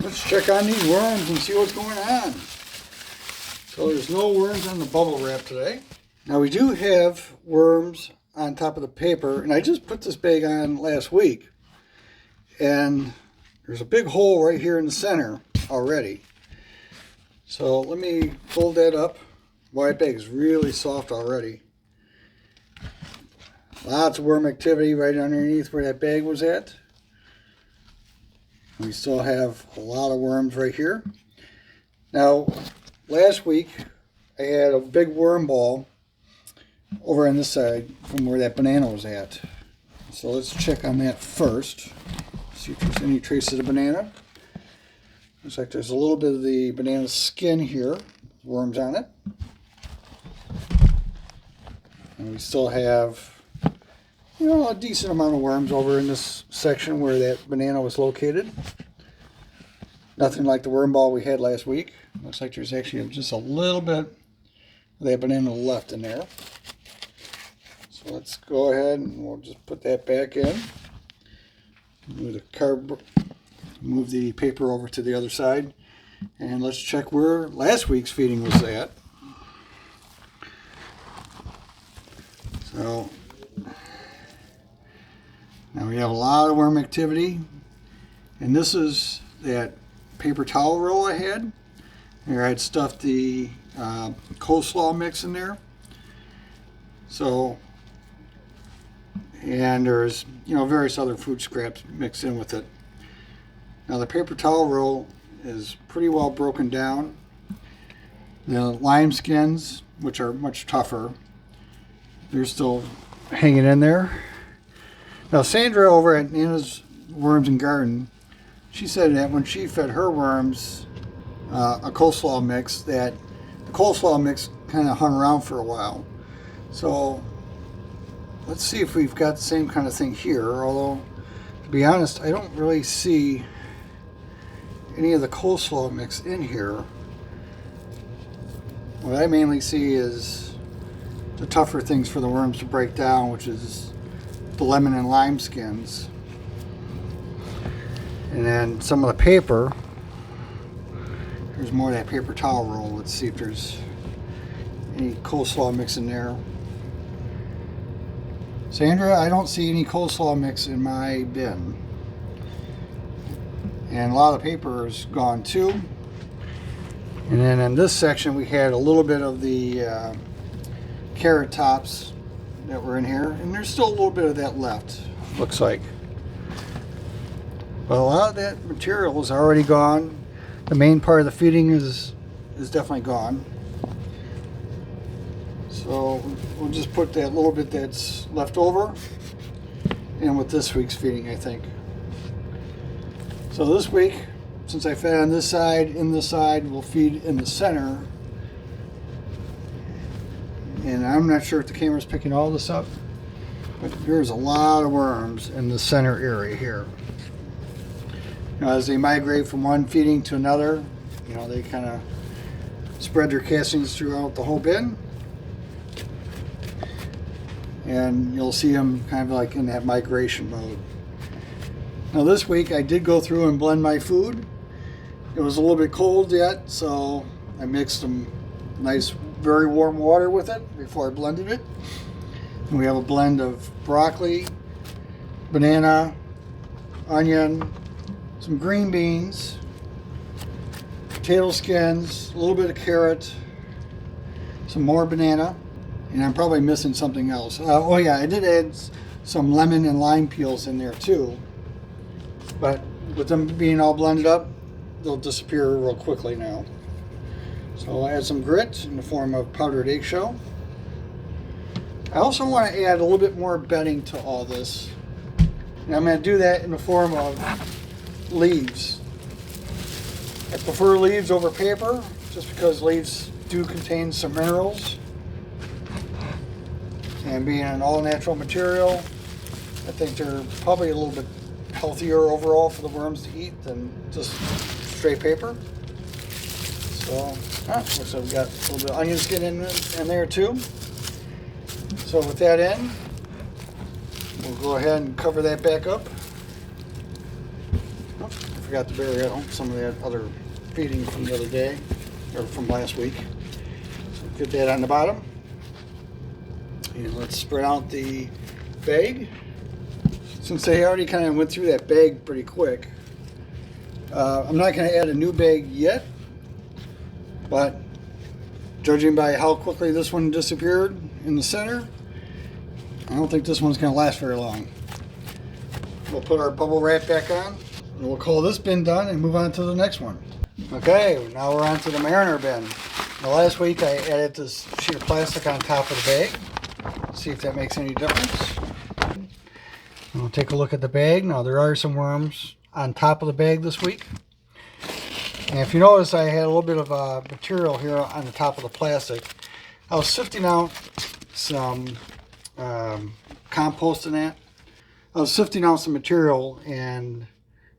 Let's check on these worms and see what's going on. So there's no worms on the bubble wrap today. Now we do have worms on top of the paper, and I just put this bag on last week. And there's a big hole right here in the center already. So let me fold that up. Boy, that bag is really soft already. Lots of worm activity right underneath where that bag was at. We still have a lot of worms right here. Now, last week I had a big worm ball over on this side from where that banana was at. So let's check on that first. See if there's any traces of banana. Looks like there's a little bit of the banana skin here, worms on it. And we still have, a decent amount of worms over in this section where that banana was located. Nothing like the worm ball we had last week. Looks like there's actually just a little bit of that banana left in there. So let's go ahead and we'll just put that back in. Move the paper over to the other side. And let's check where last week's feeding was at. So now we have a lot of worm activity, and this is that paper towel roll I had. Here I had stuffed the coleslaw mix in there. So, and there's various other food scraps mixed in with it. Now the paper towel roll is pretty well broken down. The lime skins, which are much tougher, they're still hanging in there. Now Sandra over at Nana's Worms and Garden, she said that when she fed her worms a coleslaw mix, that the coleslaw mix kind of hung around for a while. So let's see if we've got the same kind of thing here, although to be honest I don't really see any of the coleslaw mix in here. What I mainly see is the tougher things for the worms to break down, which is the lemon and lime skins. And then some of the paper. There's more of that paper towel roll. Let's see if there's any coleslaw mix in there. Sandra, I don't see any coleslaw mix in my bin. And a lot of the paper is gone too. And then in this section we had a little bit of the carrot tops that were in here, and there's still a little bit of that left, looks like. But a lot of that material is already gone. The main part of the feeding is definitely gone. So we'll just put that little bit that's left over in with this week's feeding, I think. So this week, since I fed on this side, in this side, we'll feed in the center. And I'm not sure if the camera's picking all this up, but there's a lot of worms in the center area here. Now, as they migrate from one feeding to another, they kind of spread their castings throughout the whole bin. And you'll see them kind of like in that migration mode. Now this week I did go through and blend my food. It was a little bit cold yet, so I mixed some nice, very warm water with it before I blended it. And we have a blend of broccoli, banana, onion, some green beans, potato skins, a little bit of carrot, some more banana, and I'm probably missing something else. Oh yeah, I did add some lemon and lime peels in there too. But with them being all blended up, they'll disappear real quickly now. So I'll add some grit in the form of powdered eggshell. I also want to add a little bit more bedding to all this. And I'm going to do that in the form of leaves. I prefer leaves over paper just because leaves do contain some minerals. And being an all-natural material, I think they're probably a little bit healthier overall for the worms to eat than just straight paper. So, looks like we got a little bit of onion skin in there too. So with that in, we'll go ahead and cover that back up. Oh, I forgot to bury out some of that other feeding from the other day, or from last week. So get that on the bottom. And let's spread out the bag. Since they already kind of went through that bag pretty quick, I'm not going to add a new bag yet, but judging by how quickly this one disappeared in the center, I don't think this one's going to last very long. We'll put our bubble wrap back on, and we'll call this bin done and move on to the next one. Okay, now we're on to the Mariner bin. Now last week I added this sheet of plastic on top of the bag. See if that makes any difference. And we'll take a look at the bag. Now there are some worms on top of the bag this week. And if you notice, I had a little bit of material here on the top of the plastic. I was sifting out some compost in that. I was sifting out some material, and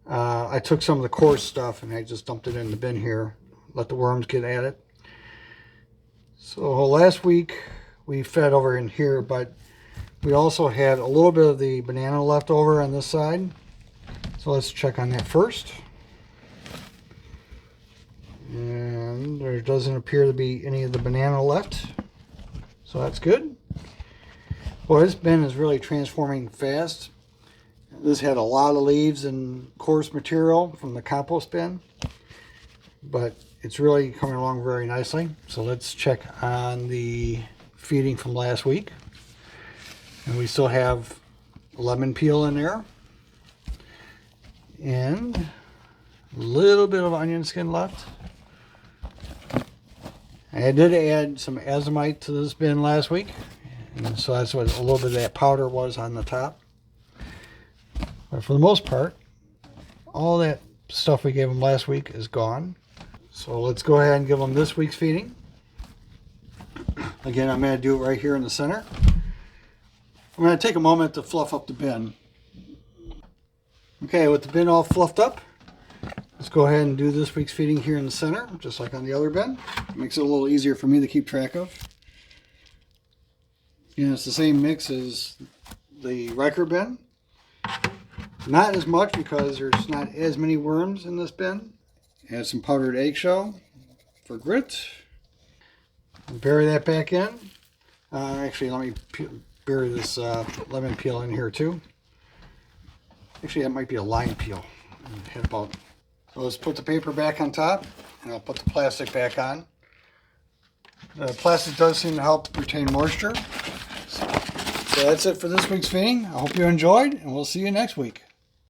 I took some of the coarse stuff and I just dumped it in the bin here. Let the worms get at it. So last week we fed over in here, but we also had a little bit of the banana left over on this side. So let's check on that first. And there doesn't appear to be any of the banana left. So that's good. Well, this bin is really transforming fast. This had a lot of leaves and coarse material from the compost bin, but it's really coming along very nicely. So let's check on the feeding from last week. And we still have lemon peel in there, and a little bit of onion skin left. I did add some azomite to this bin last week, and so that's what a little bit of that powder was on the top. But for the most part, all that stuff we gave them last week is gone. So let's go ahead and give them this week's feeding. Again, I'm going to do it right here in the center. I'm going to take a moment to fluff up the bin. Okay, with the bin all fluffed up, let's go ahead and do this week's feeding here in the center, just like on the other bin. It makes it a little easier for me to keep track of. And it's the same mix as the Riker bin. Not as much because there's not as many worms in this bin. Add some powdered eggshell for grit. Bury that back in. Actually, let me bury this lemon peel in here too. Actually, that might be a lime peel. So let's put the paper back on top, and I'll put the plastic back on. The plastic does seem to help retain moisture. So that's it for this week's feeding. I hope you enjoyed, and we'll see you next week.